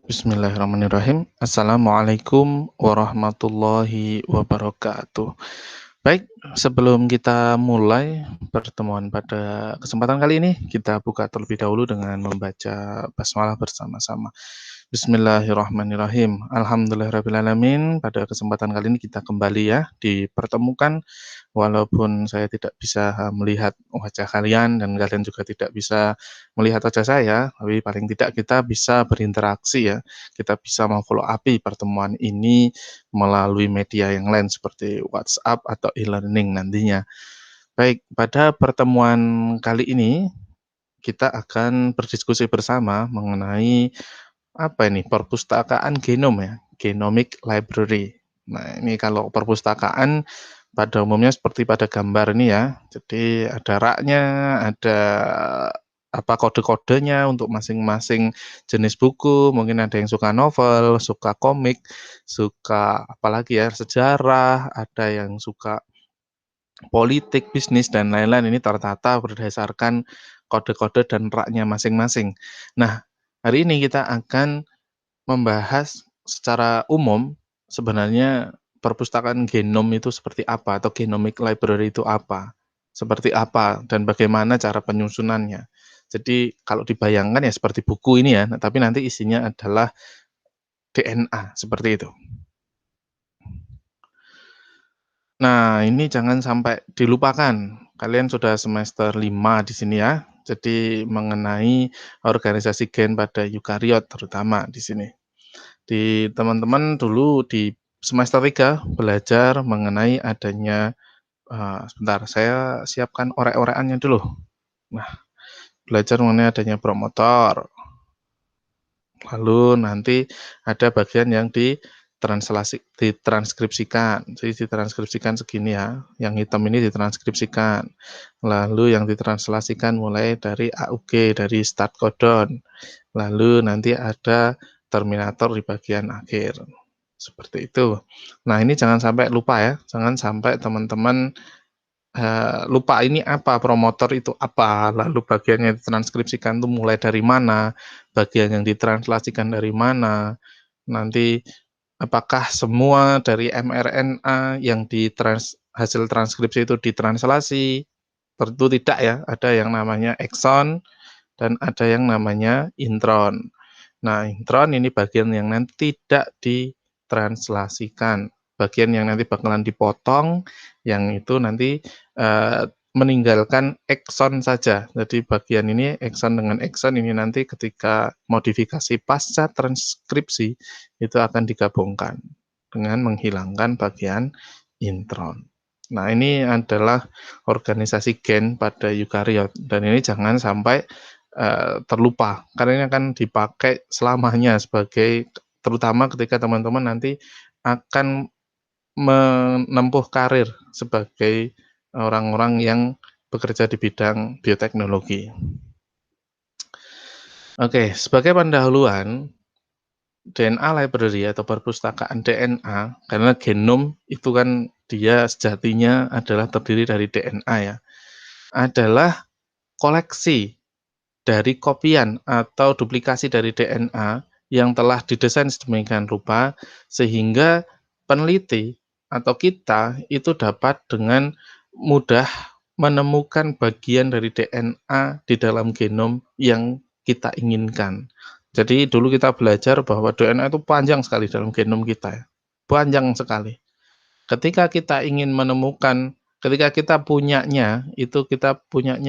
Bismillahirrahmanirrahim. Assalamualaikum warahmatullahi wabarakatuh. Baik, sebelum kita mulai pertemuan pada kesempatan kali ini, kita buka terlebih dahulu dengan membaca basmalah bersama-sama. Bismillahirrahmanirrahim. Alhamdulillahirrahmanirrahim. Pada kesempatan kali ini kita kembali ya dipertemukan. Walaupun saya tidak bisa melihat wajah kalian dan kalian juga tidak bisa melihat wajah saya, tapi paling tidak kita bisa berinteraksi ya. Kita bisa memfollow up pertemuan ini melalui media yang lain seperti WhatsApp atau e-learning nantinya. Baik, pada pertemuan kali ini kita akan berdiskusi bersama mengenai apa ini, perpustakaan genom ya, genomic library. Nah, ini kalau perpustakaan pada umumnya seperti pada gambar ini ya. Jadi ada raknya, ada apa kode-kodenya untuk masing-masing jenis buku. Mungkin ada yang suka novel, suka komik, suka apalagi ya, sejarah, ada yang suka politik, bisnis dan lain-lain. Ini tertata berdasarkan kode-kode dan raknya masing-masing. Nah, hari ini kita akan membahas secara umum sebenarnya perpustakaan genom itu seperti apa atau genomic library itu apa, seperti apa dan bagaimana cara penyusunannya. Jadi kalau dibayangkan ya seperti buku ini ya, tapi nanti isinya adalah DNA seperti itu. Nah, ini jangan sampai dilupakan. Kalian sudah semester 5 di sini ya. Jadi mengenai organisasi gen pada eukariot terutama di sini. Di teman-teman dulu di semester 3 belajar mengenai adanya sebentar saya siapkan orek-orekannya dulu. Nah, belajar mengenai adanya promotor. Lalu nanti ada bagian yang ditranskripsikan. Jadi ditranskripsikan segini ya. Yang hitam ini ditranskripsikan. Lalu yang ditranslasikan mulai dari AUG, dari start codon. Lalu nanti ada terminator di bagian akhir. Seperti itu. Nah, ini jangan sampai lupa ya. Jangan sampai teman-teman lupa ini apa, promotor itu apa, lalu bagian yang ditranskripsikan itu mulai dari mana, bagian yang ditranslasikan dari mana, nanti apakah semua dari mRNA yang hasil transkripsi itu ditranslasi, tentu tidak ya, ada yang namanya ekson dan ada yang namanya intron. Nah, intron ini bagian yang nanti tidak ditranslasikan, bagian yang nanti bakalan dipotong, yang itu nanti meninggalkan ekson saja. Jadi bagian ini ekson dengan ekson ini nanti ketika modifikasi pasca transkripsi itu akan digabungkan dengan menghilangkan bagian intron. Nah, ini adalah organisasi gen pada eukariot dan ini jangan sampai terlupa karena ini akan dipakai selamanya sebagai terutama ketika teman-teman nanti akan menempuh karir sebagai orang-orang yang bekerja di bidang bioteknologi. Oke, sebagai pendahuluan, DNA library atau perpustakaan DNA, karena genom itu kan dia sejatinya adalah terdiri dari DNA ya, adalah koleksi dari kopian atau duplikasi dari DNA yang telah didesain sedemikian rupa sehingga peneliti atau kita itu dapat dengan mudah menemukan bagian dari DNA di dalam genom yang kita inginkan. Jadi dulu kita belajar bahwa DNA itu panjang sekali dalam genom kita ya. Panjang sekali. Ketika kita punyanya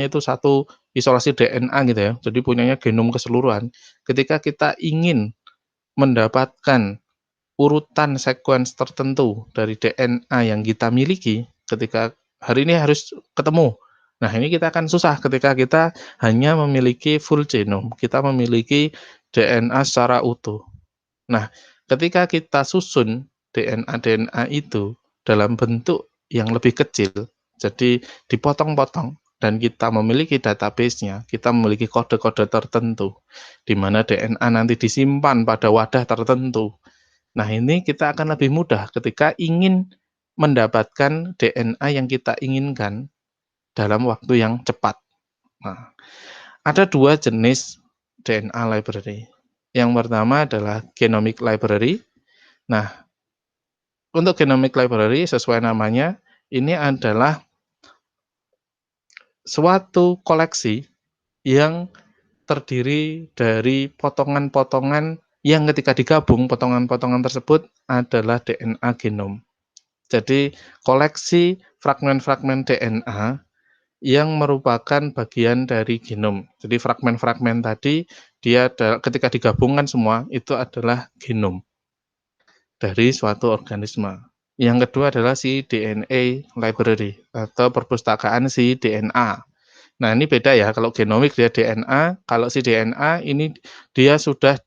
itu satu isolasi DNA gitu ya, jadi punyanya genom keseluruhan. Ketika kita ingin mendapatkan urutan sekuens tertentu dari DNA yang kita miliki, ketika hari ini harus ketemu. Nah, ini kita akan susah ketika kita hanya memiliki full genome, kita memiliki DNA secara utuh. Nah, ketika kita susun DNA itu dalam bentuk yang lebih kecil, jadi dipotong-potong dan kita memiliki database-nya, kita memiliki kode-kode tertentu, di mana DNA nanti disimpan pada wadah tertentu. Nah, ini kita akan lebih mudah ketika ingin mendapatkan DNA yang kita inginkan dalam waktu yang cepat. Nah, ada dua jenis DNA library. Yang pertama adalah genomic library. Nah, untuk genomic library sesuai namanya, ini adalah suatu koleksi yang terdiri dari potongan-potongan yang ketika digabung, potongan-potongan tersebut adalah DNA genom. Jadi, koleksi fragmen-fragmen DNA yang merupakan bagian dari genom. Jadi fragmen-fragmen tadi, ketika digabungkan semua, itu adalah genom dari suatu organisme. Yang kedua adalah si DNA library atau perpustakaan si DNA. Nah, ini beda ya, kalau genomik dia DNA, kalau si DNA ini dia sudah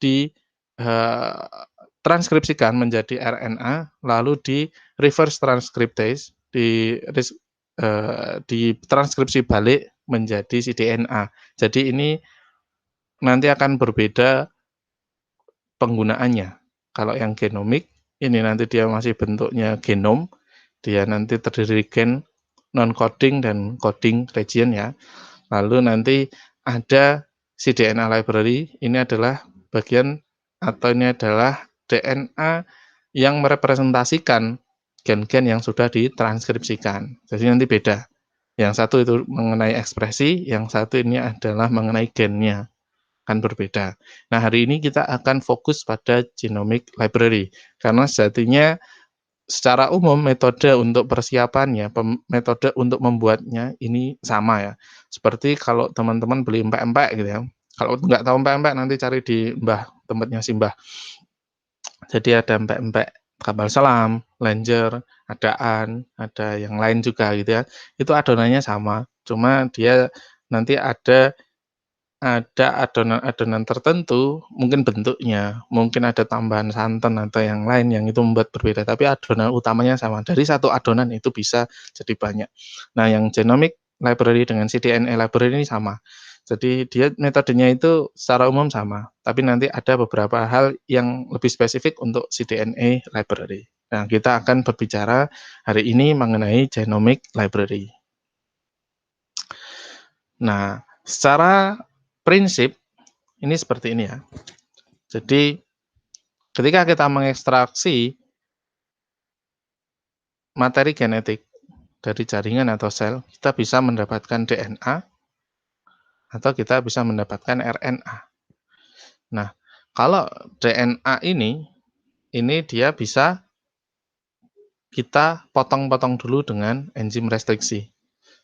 transkripsikan menjadi RNA, lalu di reverse transcriptase, ditranskripsi balik menjadi si DNA. Jadi ini nanti akan berbeda penggunaannya. Kalau yang genomik, ini nanti dia masih bentuknya genom, dia nanti terdiri gen, non-coding, dan coding region ya. Lalu nanti ada si DNA library, ini adalah bagian atau ini adalah DNA yang merepresentasikan gen-gen yang sudah ditranskripsikan. Jadi nanti beda. Yang satu itu mengenai ekspresi, yang satu ini adalah mengenai gennya, kan berbeda. Nah, hari ini kita akan fokus pada genomic library, karena sejatinya secara umum metode untuk persiapannya, metode untuk membuatnya ini sama ya. Seperti kalau teman-teman beli empek-empek gitu ya. Kalau nggak tahu empek-empek nanti cari di Mbah, tempatnya si Mbah. Jadi ada empek-empek kapal selam, lenjer, adaan, ada yang lain juga gitu ya. Itu adonannya sama, cuma dia nanti ada adonan-adonan tertentu, mungkin bentuknya, mungkin ada tambahan santan atau yang lain yang itu membuat berbeda, tapi adonan utamanya sama. Dari satu adonan itu bisa jadi banyak. Nah, yang genomic library dengan cDNA library ini sama. Jadi dia metodenya itu secara umum sama, tapi nanti ada beberapa hal yang lebih spesifik untuk cDNA library. Nah, kita akan berbicara hari ini mengenai genomic library. Nah, secara prinsip ini seperti ini ya. Jadi ketika kita mengekstraksi materi genetik dari jaringan atau sel, kita bisa mendapatkan DNA atau kita bisa mendapatkan RNA. Nah, kalau DNA ini dia bisa kita potong-potong dulu dengan enzim restriksi.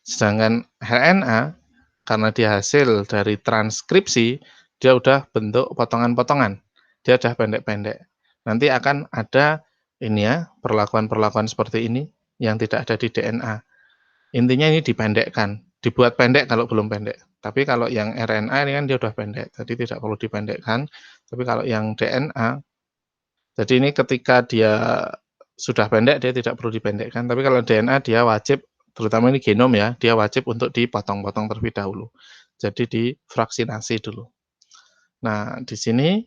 Sedangkan RNA karena dia hasil dari transkripsi, dia udah bentuk potongan-potongan. Dia udah pendek-pendek. Nanti akan ada ini ya, perlakuan-perlakuan seperti ini yang tidak ada di DNA. Intinya ini dipendekkan, dibuat pendek kalau belum pendek. Tapi kalau yang RNA ini kan dia udah pendek, jadi tidak perlu dipendekkan. Tapi kalau yang DNA, jadi ini ketika dia sudah pendek, dia tidak perlu dipendekkan. Tapi kalau DNA dia wajib, terutama ini genom ya, dia wajib untuk dipotong-potong terlebih dahulu. Jadi difraksinasi dulu. Nah, di sini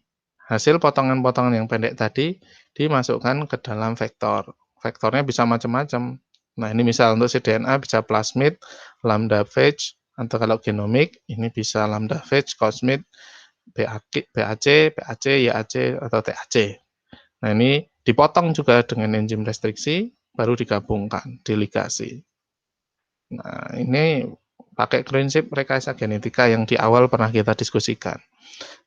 hasil potongan-potongan yang pendek tadi dimasukkan ke dalam vektor. Vektornya bisa macam-macam. Nah, ini misal untuk cDNA bisa plasmid, lambda phage, atau kalau genomik ini bisa lambda phage, cosmid, BAC, PAC, YAC, atau TAC. Nah, ini dipotong juga dengan enzim restriksi, baru digabungkan, diligasi. Nah, ini pakai prinsip rekayasa genetika yang di awal pernah kita diskusikan.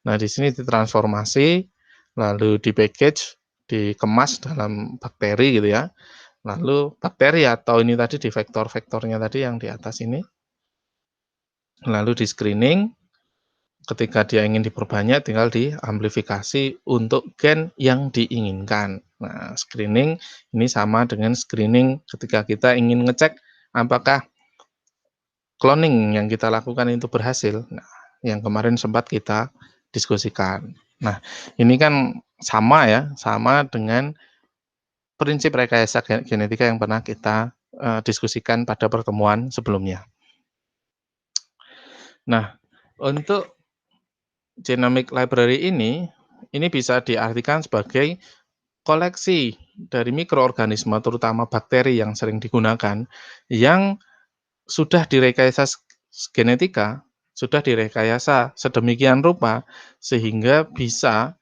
Nah, di sini ditransformasi, lalu di-package, dikemas dalam bakteri gitu ya. Lalu bakteri atau ini tadi di vektor-vektornya tadi yang di atas ini. Lalu di-screening, ketika dia ingin diperbanyak tinggal diamplifikasi untuk gen yang diinginkan. Nah, screening ini sama dengan screening ketika kita ingin ngecek apakah cloning yang kita lakukan itu berhasil. Nah, yang kemarin sempat kita diskusikan. Nah, ini kan sama ya, sama dengan prinsip rekayasa genetika yang pernah kita diskusikan pada pertemuan sebelumnya. Nah, untuk genomic library ini bisa diartikan sebagai koleksi dari mikroorganisme, terutama bakteri yang sering digunakan, yang sudah direkayasa genetika sudah direkayasa sedemikian rupa sehingga bisa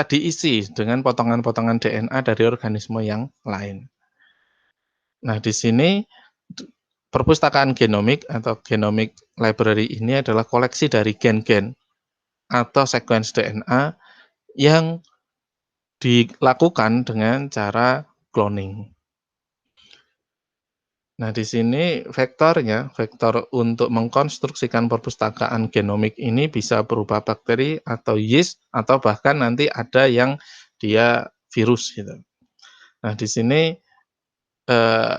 diisi dengan potongan-potongan DNA dari organisme yang lain. Nah, di sini perpustakaan genomik atau genomic library ini adalah koleksi dari gen-gen atau sequence DNA yang dilakukan dengan cara cloning. Nah, di sini vektornya, vektor untuk mengkonstruksikan perpustakaan genomik ini bisa berupa bakteri atau yeast atau bahkan nanti ada yang dia virus gitu. Nah, di sini eee,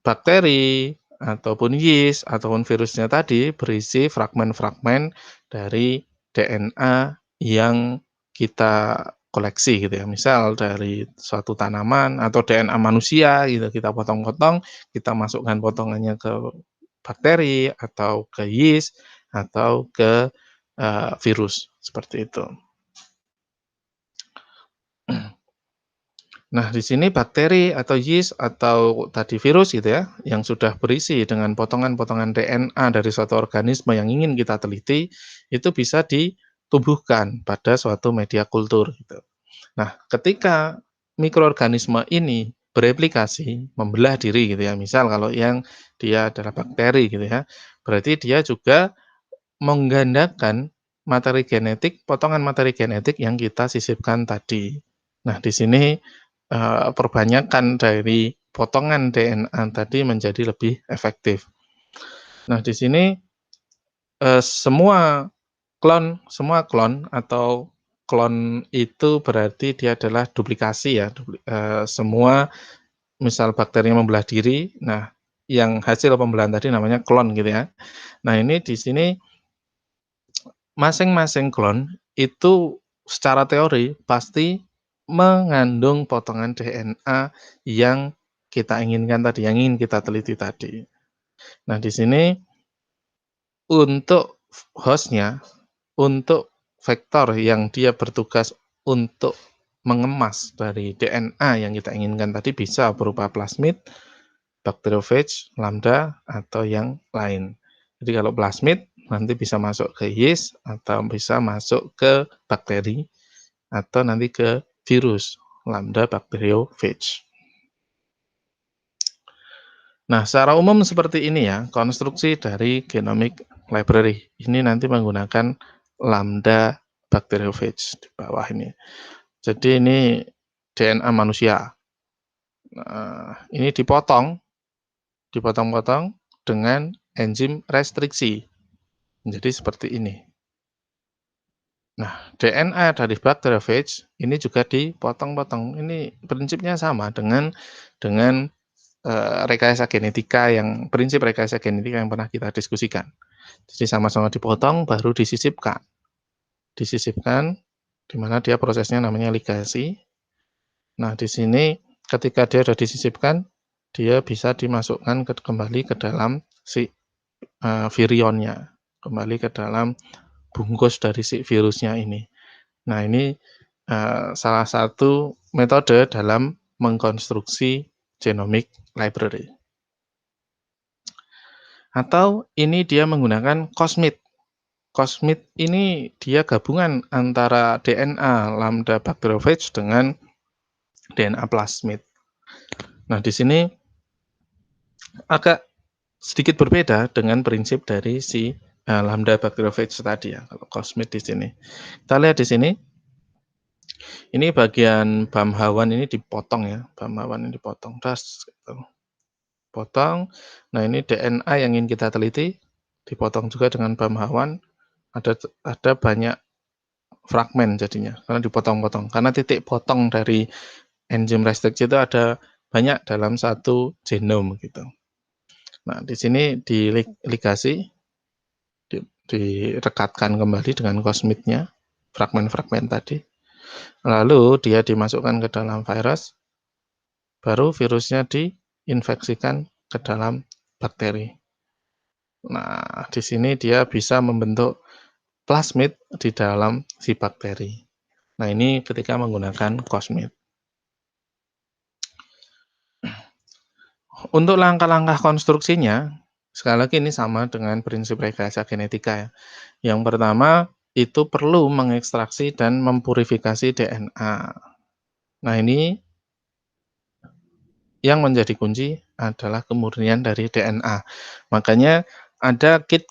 bakteri ataupun yeast ataupun virusnya tadi berisi fragmen-fragmen dari DNA yang kita koleksi gitu ya. Misal dari suatu tanaman atau DNA manusia gitu, kita potong-potong, kita masukkan potongannya ke bakteri atau ke yeast atau ke, virus, seperti itu. Nah, di sini bakteri atau yeast atau tadi virus gitu ya, yang sudah berisi dengan potongan-potongan DNA dari suatu organisme yang ingin kita teliti, itu bisa ditumbuhkan pada suatu media kultur gitu. Nah, ketika mikroorganisme ini bereplikasi, membelah diri gitu ya, misal kalau yang dia adalah bakteri gitu ya, berarti dia juga menggandakan materi genetik, potongan materi genetik yang kita sisipkan tadi. Nah, di sini, perbanyakan dari potongan DNA tadi menjadi lebih efektif. Nah, di sini, semua klon atau klon itu berarti dia adalah duplikasi ya, semua misal bakteri membelah diri, nah yang hasil pembelahan tadi namanya klon gitu ya. Nah, ini di sini masing-masing klon itu secara teori pasti mengandung potongan DNA yang kita inginkan tadi, yang ingin kita teliti tadi. Nah, di sini untuk host-nya, untuk vektor yang dia bertugas untuk mengemas dari DNA yang kita inginkan tadi bisa berupa plasmid, bacteriophage, lambda, atau yang lain. Jadi kalau plasmid nanti bisa masuk ke yeast atau bisa masuk ke bakteri atau nanti ke virus, lambda bacteriophage. Nah, secara umum seperti ini ya, konstruksi dari genomic library. Ini nanti menggunakan lambda bacteriophage di bawah ini. Jadi ini DNA manusia. Nah, ini dipotong-potong dengan enzim restriksi. Jadi seperti ini. Nah, DNA dari bacteriophage ini juga dipotong-potong. Ini prinsipnya sama dengan rekayasa genetika prinsip rekayasa genetika yang pernah kita diskusikan. Jadi sama-sama dipotong baru disisipkan. Disisipkan di mana dia prosesnya namanya ligasi. Nah, di sini ketika dia sudah disisipkan, dia bisa dimasukkan kembali ke dalam si virionnya, kembali ke dalam bungkus dari si virusnya ini. Nah, ini salah satu metode dalam mengkonstruksi genomic library. Atau ini dia menggunakan cosmid. Cosmid ini dia gabungan antara DNA lambda bacteriophage dengan DNA plasmid. Nah, di sini agak sedikit berbeda dengan prinsip dari si lambda bacteriophage tadi ya, kalau cosmid di sini. Kita lihat di sini, ini bagian bamhawan ini dipotong ya, bamhawan ini dipotong, gitu. Potong, nah ini DNA yang ingin kita teliti, dipotong juga dengan bamhawan, ada banyak fragmen jadinya, karena dipotong-potong. Karena titik potong dari enzim restriksi itu ada banyak dalam satu genom gitu. Nah, di sini diligasi, direkatkan kembali dengan cosmidnya, fragmen-fragmen tadi. Lalu dia dimasukkan ke dalam virus, baru virusnya diinfeksikan ke dalam bakteri. Nah, di sini dia bisa membentuk plasmid di dalam si bakteri. Nah, ini ketika menggunakan cosmid. Untuk langkah-langkah konstruksinya, Sekali lagi ini sama dengan prinsip rekayasa genetika ya. Yang pertama, itu perlu mengekstraksi dan mempurifikasi DNA. Nah, ini yang menjadi kunci adalah kemurnian dari DNA. Makanya ada kit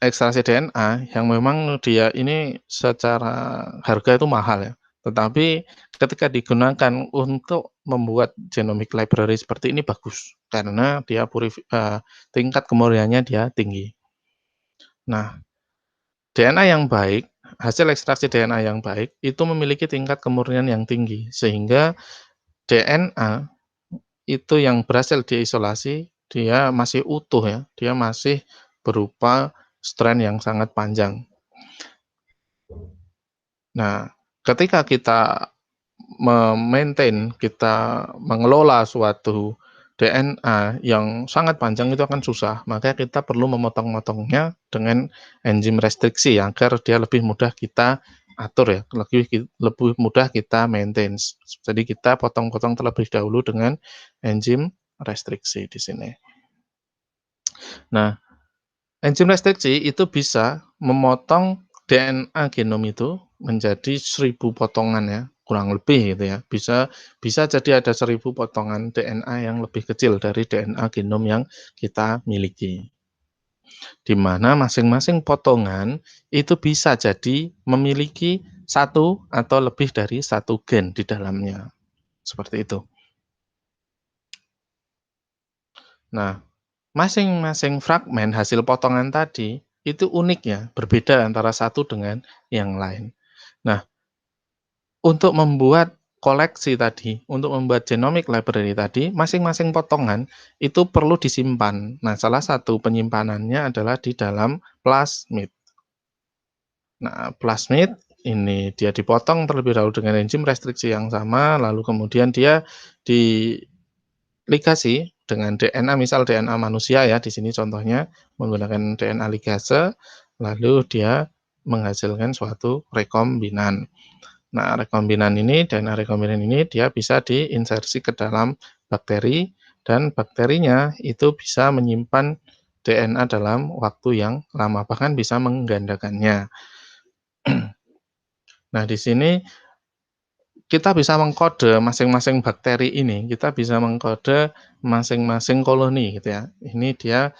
ekstraksi DNA yang memang dia ini secara harga itu mahal ya, tetapi ketika digunakan untuk membuat genomic library seperti ini bagus, karena dia tingkat kemurniannya dia tinggi. Nah, DNA yang baik, hasil ekstraksi DNA yang baik, itu memiliki tingkat kemurnian yang tinggi, sehingga DNA itu yang berhasil diisolasi, dia masih utuh ya, dia masih berupa strand yang sangat panjang. Nah, ketika kita kita mengelola suatu DNA yang sangat panjang itu akan susah, maka kita perlu memotong-motongnya dengan enzim restriksi agar dia lebih mudah kita atur ya, lebih mudah kita maintain. Jadi kita potong-potong terlebih dahulu dengan enzim restriksi di sini. Nah, enzim restriksi itu bisa memotong DNA genom itu menjadi 1000 potongan ya, kurang lebih gitu ya. Bisa jadi ada 1000 potongan DNA yang lebih kecil dari DNA genom yang kita miliki. Di mana masing-masing potongan itu bisa jadi memiliki satu atau lebih dari satu gen di dalamnya, seperti itu. Nah, masing-masing fragmen hasil potongan tadi, itu unik ya, berbeda antara satu dengan yang lain. Nah, untuk membuat koleksi tadi, untuk membuat genomic library tadi, masing-masing potongan itu perlu disimpan. Nah, salah satu penyimpanannya adalah di dalam plasmid. Nah, plasmid ini dia dipotong terlebih dahulu dengan enzim restriksi yang sama, lalu kemudian dia ligasi dengan DNA, misal DNA manusia ya, di sini contohnya menggunakan DNA ligase, lalu dia menghasilkan suatu rekombinan. Nah, DNA rekombinan ini dia bisa diinsersi ke dalam bakteri, dan bakterinya itu bisa menyimpan DNA dalam waktu yang lama, bahkan bisa menggandakannya. Nah, di sini kita bisa mengkode masing-masing bakteri ini, kita bisa mengkode masing-masing koloni gitu ya. Ini dia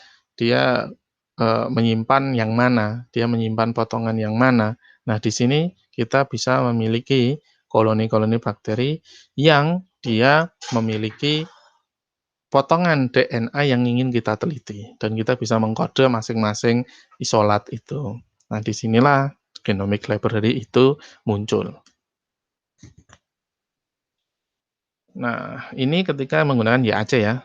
menyimpan yang mana, dia menyimpan potongan yang mana. Nah, di sini kita bisa memiliki koloni-koloni bakteri yang dia memiliki potongan DNA yang ingin kita teliti, dan kita bisa mengkode masing-masing isolat itu. Nah, disinilah genomic library itu muncul. Nah, ini ketika menggunakan YAC ya,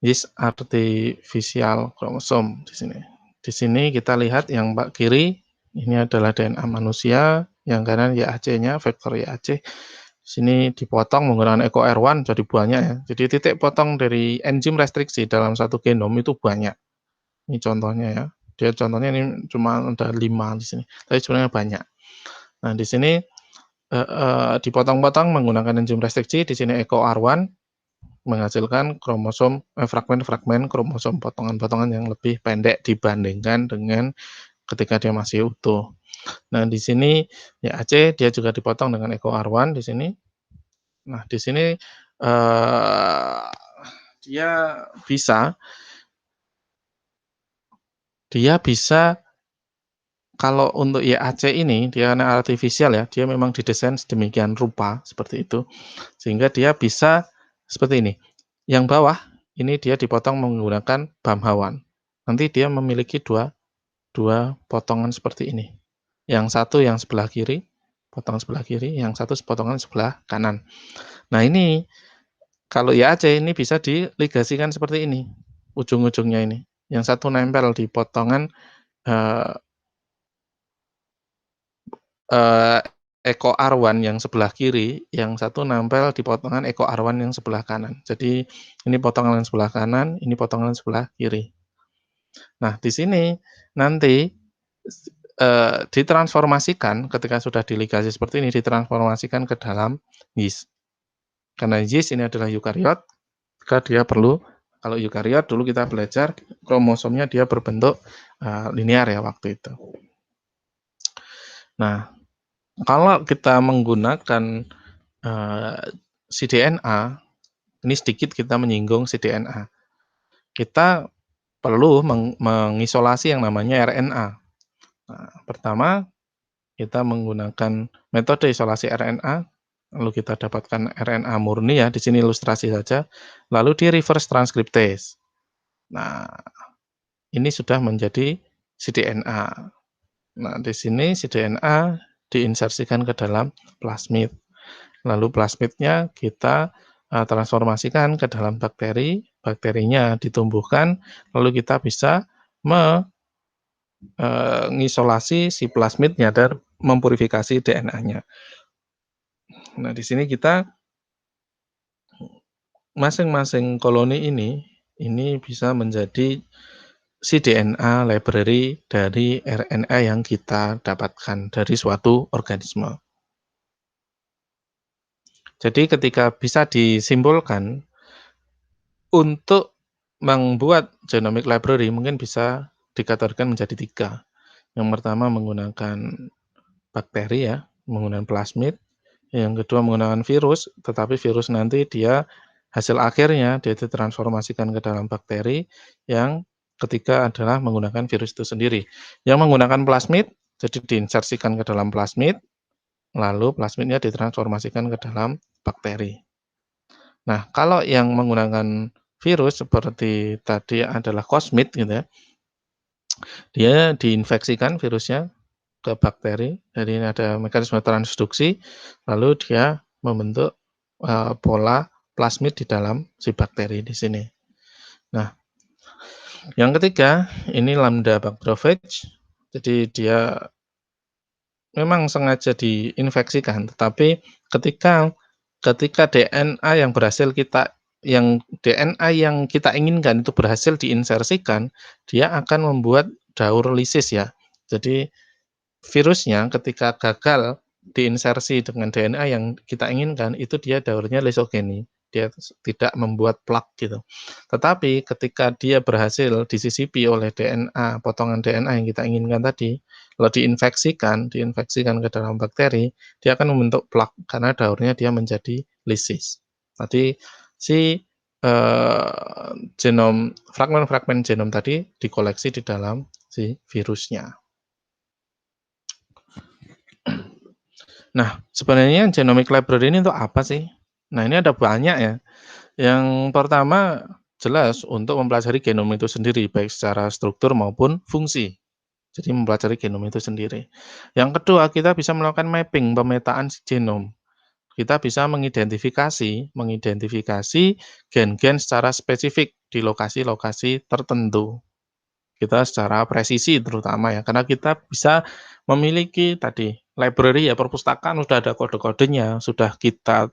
Yeast Artificial Chromosome di sini. Di sini kita lihat yang kiri, ini adalah DNA manusia, yang kanan YAC-nya, vektor YAC. Di sini dipotong menggunakan EcoR1 jadi banyak ya. Jadi titik potong dari enzim restriksi dalam satu genom itu banyak. Ini contohnya ya. Dia contohnya ini cuma ada 5 di sini, tapi sebenarnya banyak. Nah, di sini dipotong-potong menggunakan enzim restriksi, di sini EcoR1 menghasilkan fragmen-fragmen kromosom, potongan-potongan yang lebih pendek dibandingkan dengan ketika dia masih utuh. Nah, di sini YAC dia juga dipotong dengan EcoR1 di sini. Nah, di sini dia bisa kalau untuk YAC ini, dia artifisial ya, dia memang didesain sedemikian rupa, seperti itu, sehingga dia bisa seperti ini. Yang bawah, ini dia dipotong menggunakan bamhawan. Nanti dia memiliki dua potongan seperti ini. Yang satu yang sebelah kiri, potongan sebelah kiri, yang satu potongan sebelah kanan. Nah, ini kalau YAC ini bisa diligasikan seperti ini, ujung-ujungnya ini. Yang satu nempel di potongan EcoR1 yang sebelah kiri, yang satu nempel di potongan EcoR1 yang sebelah kanan. Jadi ini potongan yang sebelah kanan, ini potongan sebelah kiri. Nah, di sini nanti ditransformasikan ketika sudah diligasi seperti ini, ditransformasikan ke dalam yeast. Karena yeast ini adalah eukariot, maka dia perlu Kalau eukariot dulu kita belajar kromosomnya dia berbentuk linear ya waktu itu. Nah, kalau kita menggunakan cDNA, ini sedikit kita menyinggung cDNA. Kita perlu mengisolasi yang namanya RNA. Nah, pertama kita menggunakan metode isolasi RNA, lalu kita dapatkan RNA murni ya, di sini ilustrasi saja, lalu di reverse transcriptase. Nah, ini sudah menjadi cDNA. Nah, di sini cDNA diinsersikan ke dalam plasmid. Lalu plasmidnya kita transformasikan ke dalam bakteri, bakterinya ditumbuhkan, lalu kita bisa mengisolasi si plasmidnya dan mempurifikasi DNA-nya. Nah, di sini kita masing-masing koloni ini bisa menjadi cDNA library dari RNA yang kita dapatkan dari suatu organisme. Jadi ketika bisa disimpulkan, untuk membuat genomic library mungkin bisa dikategorikan menjadi 3. Yang pertama menggunakan bakteri ya, menggunakan plasmid. Yang kedua menggunakan virus, tetapi virus nanti dia hasil akhirnya dia ditransformasikan ke dalam bakteri. Yang ketiga adalah menggunakan virus itu sendiri. Yang menggunakan plasmid, jadi diinsersikan ke dalam plasmid, lalu plasmidnya ditransformasikan ke dalam bakteri. Nah, kalau yang menggunakan virus seperti tadi adalah cosmid gitu ya, dia diinfeksikan virusnya ke bakteri, jadi ini ada mekanisme transduksi, lalu dia membentuk pola plasmid di dalam si bakteri di sini. Nah, yang ketiga ini lambda bacteriophage, jadi dia memang sengaja diinfeksikan, tetapi ketika DNA yang kita inginkan itu berhasil diinsersikan, dia akan membuat daur lisis ya. Jadi virusnya ketika gagal diinsersi dengan DNA yang kita inginkan, itu dia daurnya lisogeni. Dia tidak membuat plak gitu. Tetapi ketika dia berhasil disisipi oleh DNA, potongan DNA yang kita inginkan tadi, lalu diinfeksikan ke dalam bakteri, dia akan membentuk plak karena daurnya dia menjadi lisis. Tadi si fragmen-fragmen genom tadi dikoleksi di dalam si virusnya. Nah, sebenarnya genomic library ini untuk apa sih? Nah, ini ada banyak ya. Yang pertama, jelas untuk mempelajari genom itu sendiri, baik secara struktur maupun fungsi. Jadi mempelajari genom itu sendiri. Yang kedua, kita bisa melakukan mapping, pemetaan genom. Kita bisa mengidentifikasi gen-gen secara spesifik di lokasi-lokasi tertentu. Kita secara presisi terutama ya, karena kita bisa memiliki tadi library ya, perpustakaan sudah ada kode-kodenya, sudah kita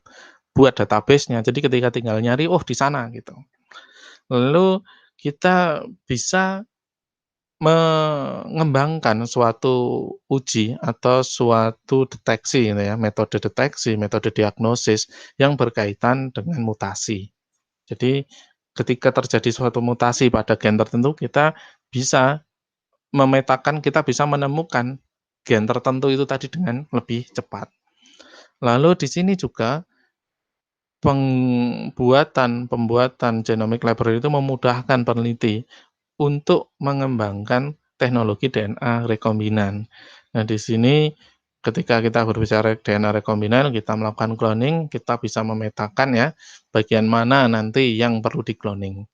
buat database-nya. Jadi ketika tinggal nyari, oh di sana gitu. Lalu kita bisa mengembangkan suatu uji atau suatu deteksi gitu ya, metode deteksi, metode diagnosis yang berkaitan dengan mutasi. Jadi ketika terjadi suatu mutasi pada gen tertentu, kita bisa memetakan, kita bisa menemukan gen tertentu itu tadi dengan lebih cepat. Lalu di sini juga pembuatan genomic library itu memudahkan peneliti untuk mengembangkan teknologi DNA rekombinan. Nah, di sini ketika kita berbicara DNA rekombinan, kita melakukan cloning, kita bisa memetakan ya, bagian mana nanti yang perlu di-cloning.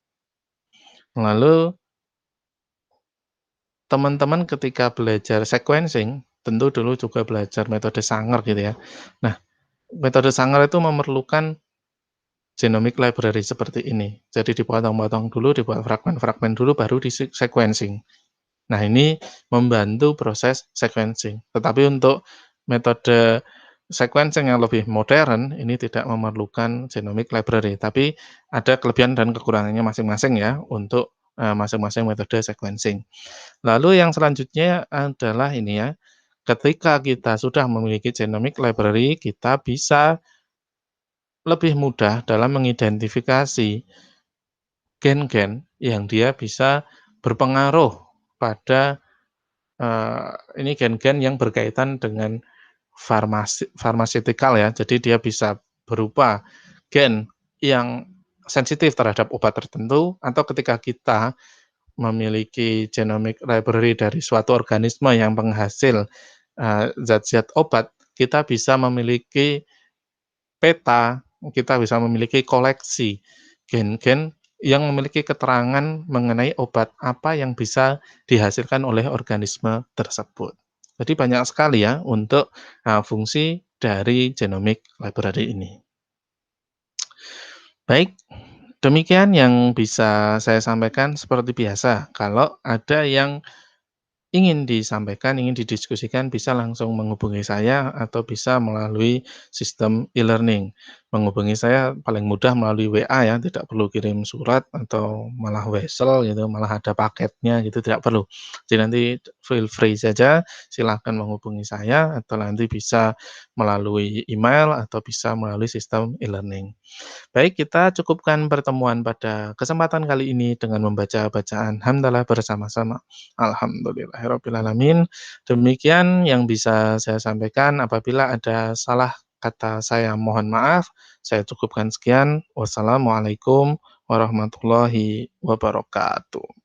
Lalu teman-teman ketika belajar sequencing, tentu dulu juga belajar metode Sanger gitu ya. Nah, metode Sanger itu memerlukan genomic library seperti ini. Jadi dipotong-potong dulu, dibuat fragmen-fragmen dulu, baru di sequencing. Nah, ini membantu proses sequencing. Tetapi untuk metode sequencing yang lebih modern, ini tidak memerlukan genomic library. Tapi ada kelebihan dan kekurangannya masing-masing ya, untuk masing-masing metode sequencing. Lalu yang selanjutnya adalah ini ya, ketika kita sudah memiliki genomic library, kita bisa lebih mudah dalam mengidentifikasi gen-gen yang dia bisa berpengaruh pada, ini gen-gen yang berkaitan dengan farmaseutikal ya. Jadi dia bisa berupa gen yang sensitif terhadap obat tertentu, atau ketika kita memiliki genomic library dari suatu organisme yang penghasil, zat-zat obat, kita bisa memiliki peta, kita bisa memiliki koleksi gen-gen yang memiliki keterangan mengenai obat apa yang bisa dihasilkan oleh organisme tersebut. Jadi banyak sekali ya untuk, fungsi dari genomic library ini. Baik, demikian yang bisa saya sampaikan seperti biasa. Kalau ada yang ingin disampaikan, ingin didiskusikan, bisa langsung menghubungi saya atau bisa melalui sistem e-learning. Menghubungi saya paling mudah melalui WA ya, tidak perlu kirim surat atau malah wesel gitu, malah ada paketnya gitu, tidak perlu. Jadi nanti feel free saja, silakan menghubungi saya atau nanti bisa melalui email atau bisa melalui sistem e-learning. Baik, kita cukupkan pertemuan pada kesempatan kali ini dengan membaca bacaan hamdalah bersama-sama. Alhamdulillahirrabbilalamin. Demikian yang bisa saya sampaikan. Apabila ada salah kata saya mohon maaf. Saya cukupkan sekian. Wassalamualaikum warahmatullahi wabarakatuh.